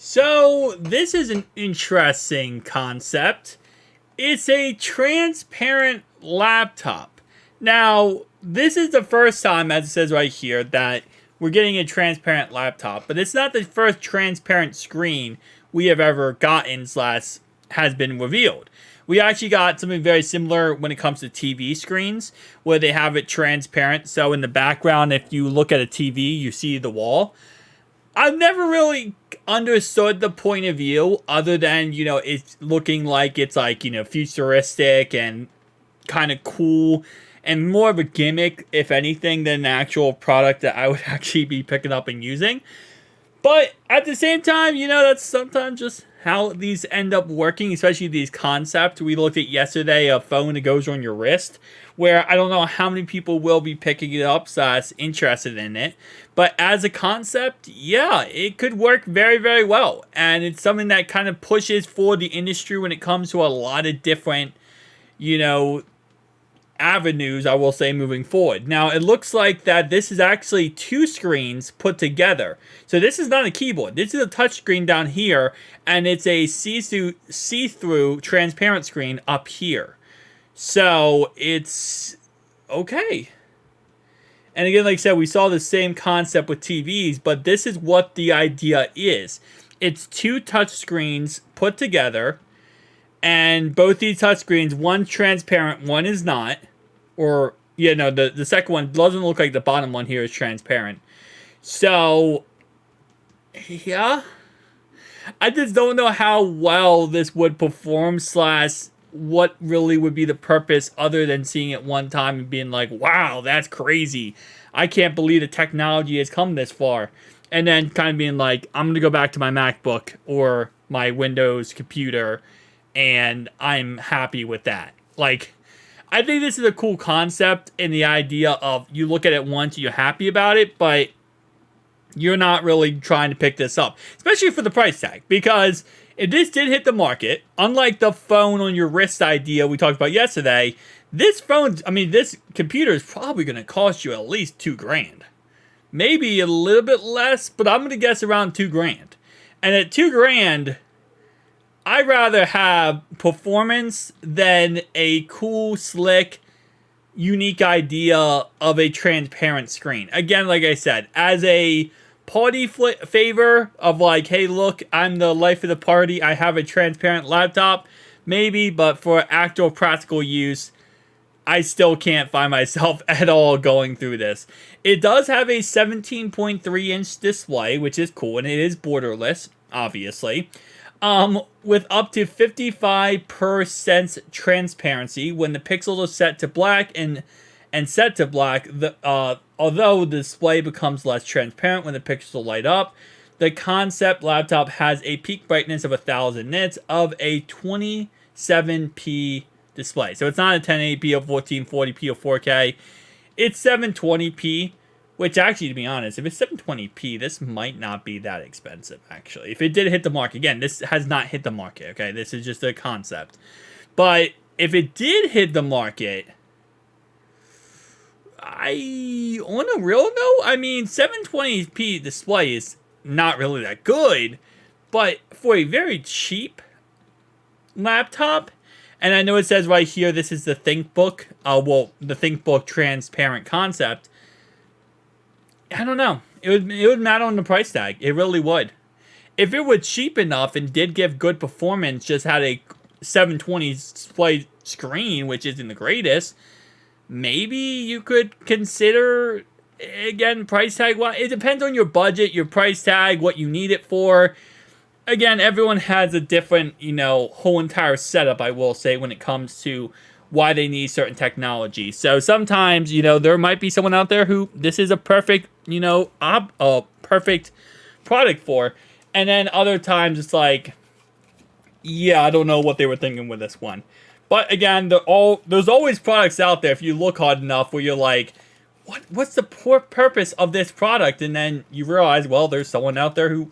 So, this is an interesting concept. It's a transparent laptop. Now, this is the first time, as it says right here, that we're getting a transparent laptop, but it's not the first transparent screen we have ever gotten slash has been revealed. We actually got something very similar when it comes to TV screens, where they have it transparent. So in the background, if you look at a TV, you see the wall. I've never really understood the point of view other than, it's looking like it's like, futuristic and kind of cool and more of a gimmick, if anything, than an actual product that I would actually be picking up and using. But at the same time, that's sometimes just how these end up working, especially these concepts. We looked at yesterday a phone that goes on your wrist, where I don't know how many people will be picking it up slash interested in it. But as a concept, yeah, it could work very, very well. And it's something that kind of pushes for the industry when it comes to a lot of different, avenues, I will say, moving forward. Now, it looks like that this is actually two screens put together. So this is not a keyboard. This is a touch screen down here, and it's a see-through transparent screen up here. So it's okay. And again, like I said, we saw the same concept with TVs, but this is what the idea is. It's two touch screens put together, and both these touch screens, one's transparent, one is not. Or, the second one doesn't look like the bottom one here is transparent. So, yeah. I just don't know how well this would perform slash what really would be the purpose other than seeing it one time and being like, wow, that's crazy. I can't believe the technology has come this far. And then kind of being like, I'm going to go back to my MacBook or my Windows computer and I'm happy with that. Like, I think this is a cool concept in the idea of you look at it once, you're happy about it, but you're not really trying to pick this up, especially for the price tag. Because if this did hit the market, unlike the phone on your wrist idea we talked about yesterday, this computer is probably going to cost you at least $2,000. Maybe a little bit less, but I'm going to guess around $2,000. And at $2,000, I'd rather have performance than a cool, slick, unique idea of a transparent screen. Again, like I said, as a party favor of like, hey, look, I'm the life of the party. I have a transparent laptop, maybe, but for actual practical use, I still can't find myself at all going through this. It does have a 17.3-inch display, which is cool, and it is borderless, obviously. With up to 55% transparency when the pixels are set to black and set to black. Although the display becomes less transparent when the pixels light up, the concept laptop has a peak brightness of 1000 nits of a 27p display. So it's not a 1080p or 1440p or 4K. It's 720p. Which actually, to be honest, if it's 720p, this might not be that expensive, actually. If it did hit the market, again, this has not hit the market, okay? This is just a concept. But if it did hit the market, on a real note, 720p display is not really that good. But for a very cheap laptop, and I know it says right here, this is the ThinkBook, the ThinkBook transparent concept. I don't know. It would matter on the price tag. It really would. If it were cheap enough and did give good performance, just had a 720 display screen, which isn't the greatest, maybe you could consider, again, price tag. Well, it depends on your budget, your price tag, what you need it for. Again, everyone has a different, whole entire setup, I will say, when it comes to why they need certain technology. So sometimes, there might be someone out there who this is a perfect, perfect product for. And then other times it's like, yeah, I don't know what they were thinking with this one. But again, there's always products out there if you look hard enough where you're like, what's the purpose of this product? And then you realize, well, there's someone out there who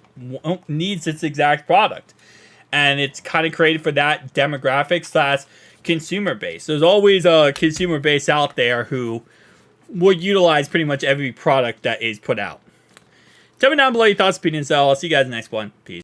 needs this exact product. And it's kind of created for that demographic slash consumer base. There's always a consumer base out there who would utilize pretty much every product that is put out. Tell me down below your thoughts, opinions, so I'll see you guys in the next one. Peace.